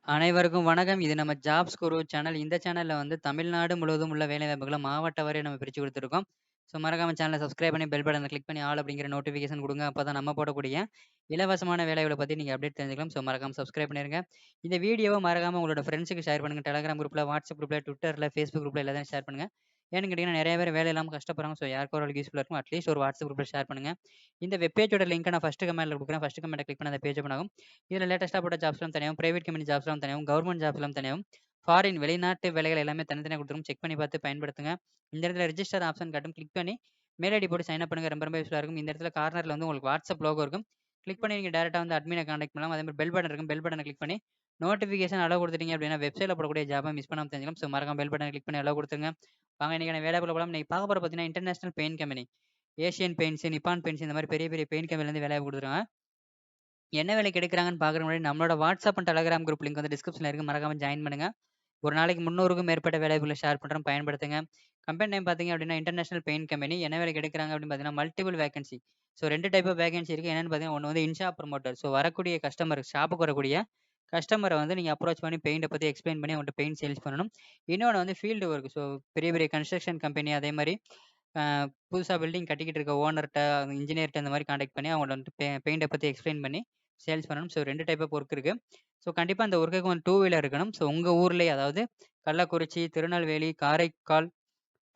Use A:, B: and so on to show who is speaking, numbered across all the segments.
A: அனைவருக்கும் வணக்கம். இது நம்ம ஜாப்ஸ் குரு சேனல். இந்த சேனல்ல வந்து தமிழ்நாடு முழுவதும் உள்ள வேலைவாய்ப்புகள மாவட்ட வாரியா நம்ம பிரிச்சு குடுத்துருக்கோம். ஸோ மறக்காம சேனல சப்ஸ்கிரைப் பண்ணி பெல் பட்டன கிளிக் பண்ணி ஆல் அப்படிங்கிற நோட்டிஃபிகேஷன் குடுங்க. அப்பதான் நம்ம போடக்கூடிய இலவசமான வேலைகள பத்தி நீங்க அப்டேட் தெரிஞ்சுக்கலாம். ஸோ மறக்காம சப்ஸ்கிரைப் பண்ணிருங்க. இந்த வீடியோவ மறக்காம உங்களோட ஃப்ரெண்ட்ஸ்க்கு ஷேர் பண்ணுங்க. Telegram குரூப்ல, WhatsApp குரூப்ல, Twitterல, Facebook குரூப்ல எல்லாத்தையும் ஷேர் பண்ணுங்க. ஏன்னு கேட்டீங்கன்னா, நெறைய பேர் வேலை இல்லாம கஷ்டப்படுறாங்க. ஸோ யாருக்கோ ஒரு ஆளுக்கு யூஸ்ஃபுல்லா இருக்கும். அட்லீஸ்ட் ஒரு WhatsApp குரூப்ல ஷேர் பண்ணுங்க. இந்த வெப் பேஜோட லிங்க்க நான் ஃபர்ஸ்ட் கமெண்ட்ல குடுக்குறேன். ஃபர்ஸ்ட் கமெண்ட்ட கிளிக் பண்ணா அந்த பேஜ் ஓப்பன் ஆகும். இதுல லேட்டஸ்ட்டா போட்ட ஜாப்ஸ்லாம் தனியாவும், பிரைவேட் கம்பெனி ஜாப்ஸ்லாம் தனியாவும், கவர்ன்மென்ட் ஜாப்ஸ்லாம் தனியாவும், ஃபாரின் வெளிநாட்டு வேலைகள் எல்லாமே தனித்தனியா குடுத்துருக்கும். செக் பண்ணி பார்த்து பயன்படுத்துங்க. இந்த இடத்துல ரிஜிஸ்டர் ஆப்ஷன் காட்டும். கிளிக் பண்ணி மெயில் ஐடி போட்டு சைன் அப் பண்ணுங்க. ரொம்ப ரொம்ப யூஸ்ஃபுல்லா இருக்கும். இந்த இடத்துல கார்னர்ல வந்து உங்களுக்கு WhatsApp லோகோ இருக்கும். கிளிக் பண்ணி நீங்க டைரக்ட்டா வந்து அட்மின கான்டாக்ட் பண்ணலாம். அதே மாரி பெல் பட்டன் இருக்கும். பெல் பட்டன கிளிக் பண்ணி நோட்டிஃபிகேஷன் அலோ குடுத்துட்டீங்க அப்டின்னா, வெப்சைட்ல போடக்கூடிய ஜாப்ப மிஸ் பண்ணாம தெரிஞ்சுக்கலாம். ஸோ மறக்காம பெல் பட்டன கிளிக் பண்ணி அலோ குடுத்துருங்க. வாங்க இன்னைக்கான வேலைக்குள்ள போலாம். இன்னைக்கு பார்க்க போறது பார்த்தீங்கன்னா, international paint company. Asian paints, Nippon paints இந்த மாரி பெரிய பெரிய பெயிண்ட் கம்பெனிலேருந்து வேலைவாய்ப்பு குடுத்துருக்காங்க. என்ன வேலைக்கு எடுக்குறாங்கன்னு பார்க்குறதுக்கு முன்னாடி நம்மளோட WhatsApp and Telegram group link வந்து டிஸ்கிரிப்ஷன்ல இருக்கு. மறக்காம ஜாயின் பண்ணுங்க. ஒரு நாளைக்கு 300க்கும் மேற்பட்ட வேலைவாய்ப்புகள ஷேர் பண்றோம். பயன்படுத்துங்க. கம்பெனி நேம் பார்த்தீங்க அப்டின்னா, இன்டர்நேஷனல் பெயிண்ட் கம்பெனி. என்ன வேலைக்கு எடுக்குறாங்க அப்டின்னு பார்த்தீங்கன்னா, multiple vacancy. So 2 type of vacancy இருக்கு. என்னன்னு பார்த்தீங்கன்னா, ஒண்ணு வந்து இன்ஷாப் ப்ரமோட்டர். ஸோ வரக்கூடிய கஸ்டமர் ஷாப்புக்கு வரக்கூடிய கஸ்டமர வந்து நீங்க அப்ரோச் பண்ணி பெயிண்ட்ட பத்தி எக்ஸ்ப்ளைன் பண்ணி அவங்கள்ட்ட பெயிண்ட் சேல்ஸ் பண்ணணும். இன்னொன்னு வந்து ஃபீல்டு ஒர்க். ஸோ பெரிய பெரிய கன்ஸ்ட்ரக்ஷன் கம்பெனி அதே மாரி அ புதுசா பில்டிங் கட்டிக்கிட்டு இருக்க ஓனர்ட்ட, இன்ஜினியர்ட்ட இந்த மாரி கான்டாக்ட் பண்ணி அவங்கள்ட்ட வந்துட்டு பெயிண்ட்ட பத்தி எக்ஸ்ப்ளைன் பண்ணி சேல்ஸ் பண்ணணும். ஸோ 2 டைப் ஆஃப் ஒர்க் இருக்கு. ஸோ கண்டிப்பா அந்த ஒர்க்குக்கு வந்து 2 வீலர் இருக்கணும். ஸோ உங்க ஊர்லயே அதாவது கள்ளக்குறிச்சி, திருநெல்வேலி, காரைக்கால்,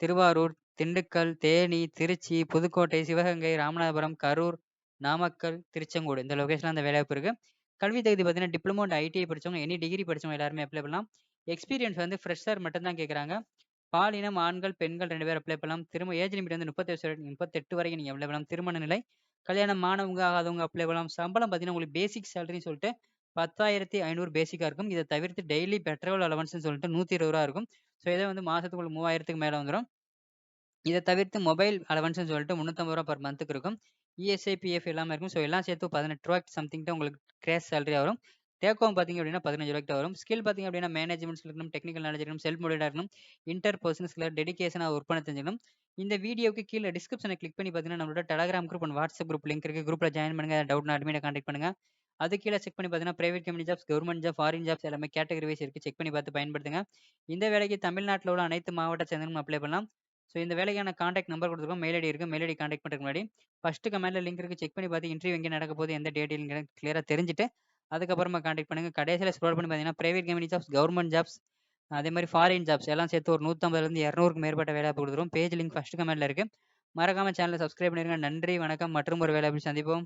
A: திருவாரூர், திண்டுக்கல், தேனி, திருச்சி, புதுக்கோட்டை, சிவகங்கை, ராமநாதபுரம், கரூர், நாமக்கல், திருச்செங்கோடு இந்த லொகேஷன்ல அந்த வேலைவாய்ப்பு இருக்கு. கல்வி தகுதி பார்த்தீங்கன்னா, டிப்ளமோ அண்ட் ஐடிஐ படிச்சவங்க, எனி டிகிரி படிச்சவங்க எல்லாருமே அப்ளை பண்ணலாம். எக்ஸ்பீரியன்ஸ் வந்து ஃப்ரெஷர் மட்டும் தான் கேட்குறாங்க. பாலினம் ஆண்கள், பெண்கள் 2 பேரும் அப்ளை பண்ணலாம். ஏஜ் லிமிட் வந்து 38 வரைக்கும் நீங்க அப்ளை பண்ணலாம். திருமண நிலை, கல்யாணம் ஆனவங்க, ஆகாதவங்க அப்ளை பண்ணலாம். சம்பளம் பார்த்தீங்கன்னா, உங்களுக்கு பேசிக் சேலரின்னு சொல்லிட்டு 10,500 பேசிக்கா இருக்கும். இத தவிர்த்து டெய்லி பெட்ரோல் அலவன்ஸ்ன்னு சொல்லிட்டு ரூ. 120 இருக்கும். ஸோ இதே வந்து மாசத்துக்கு உங்களுக்கு 3000க்கு மேல வந்துரும். இத தவிர்த்து மொபைல் அலவன்ஸ்ன்னு சொல்லிட்டு ரூ. 350 பெர் மந்த்துக்கு இருக்கும். இஎஸ்ஐ, பிஎஃப் எல்லாமே இருக்கும். ஸோ எல்லாம் சேர்த்து ரூ. 18 சம்திங் தான் உங்களுக்கு கிராஸ் சேலரியா வரும். டேக் ஹோம் பார்த்தீங்க அப்படின்னா ரூ. 15 தான் வரும். ஸ்கில் பார்த்தீங்க அப்படின்னா மேனேஜ்மெண்ட் ஸ்கில் இருக்கணும், டெக்னிக்கல் நாலேட்ஜ் இருக்கணும், செல்ஃப் மோட்டிவேட்டா இருக்கணும், இன்டர் பெர்சனல் ஸ்கில், டெடிகேஷனா ஒர்க் பண்ண தெரிஞ்சுக்கணும். இந்த வீடியோவுக்கு கீழ டிஸ்கிரிப்ஷன கிளிக் பண்ணி பார்த்தீங்கன்னா, நம்மளோட Telegram group and WhatsApp group link இருக்கு. குரூப்ல ஜாயின் பண்ணுங்க. டவுட்னா அட்மின கான்டாக்ட் பண்ணுங்க. அது கீழ செக் பண்ணி பார்த்தீங்கன்னா, private company jobs, government job, foreign jobs எல்லாமே கேட்டகரி வைஸ் இருக்கு. செக் பண்ணி பார்த்து பயன்படுத்துங்க. இந்த வேலைக்கு தமிழ்நாட்டுல உள்ள அனைத்து மாவட்ட சேர்ந்தவங்களும் அப்ளை பண்ணலாம். ஸோ இந்த வேலைக்கான கான்டாக்ட் நம்பர் குடுத்துருக்கோம். மெயில் ஐடி இருக்கு. மெயில் ஐடி கான்டாக்ட் பண்றதுக்கு முன்னாடி, ஃபர்ஸ்ட் கமெண்ட்ல லிங்க் இருக்கு. செக் பண்ணி பார்த்து இன்டர்வியூ எங்க நடக்க போகுது, எந்த டேட்ங்கிறத கிளியரா தெரிஞ்சுட்டு, அதுக்கப்புறமா கான்டாக்ட் பண்ணுங்க. கடைசியில ஸ்க்ரோல் பண்ணி பார்த்தீங்கன்னா, private company jobs, government jobs, அதே மாரி ஃபாரின் ஜாப்ஸ் எல்லாம் சேர்த்து ஒரு 150லேருந்து 200க்கு மேற்பட்ட வேலைவாய்ப்பு குடுத்துருக்கோம். பேஜ் லிங்க் ஃபர்ஸ்ட் கமெண்ட்ல இருக்கு. மறக்காம சேனல சப்ஸ்கிரைப் பண்ணிருங்க. நன்றி, வணக்கம். மற்றும் ஒரு வேலைவாய்ப்பில் சந்திப்போம்.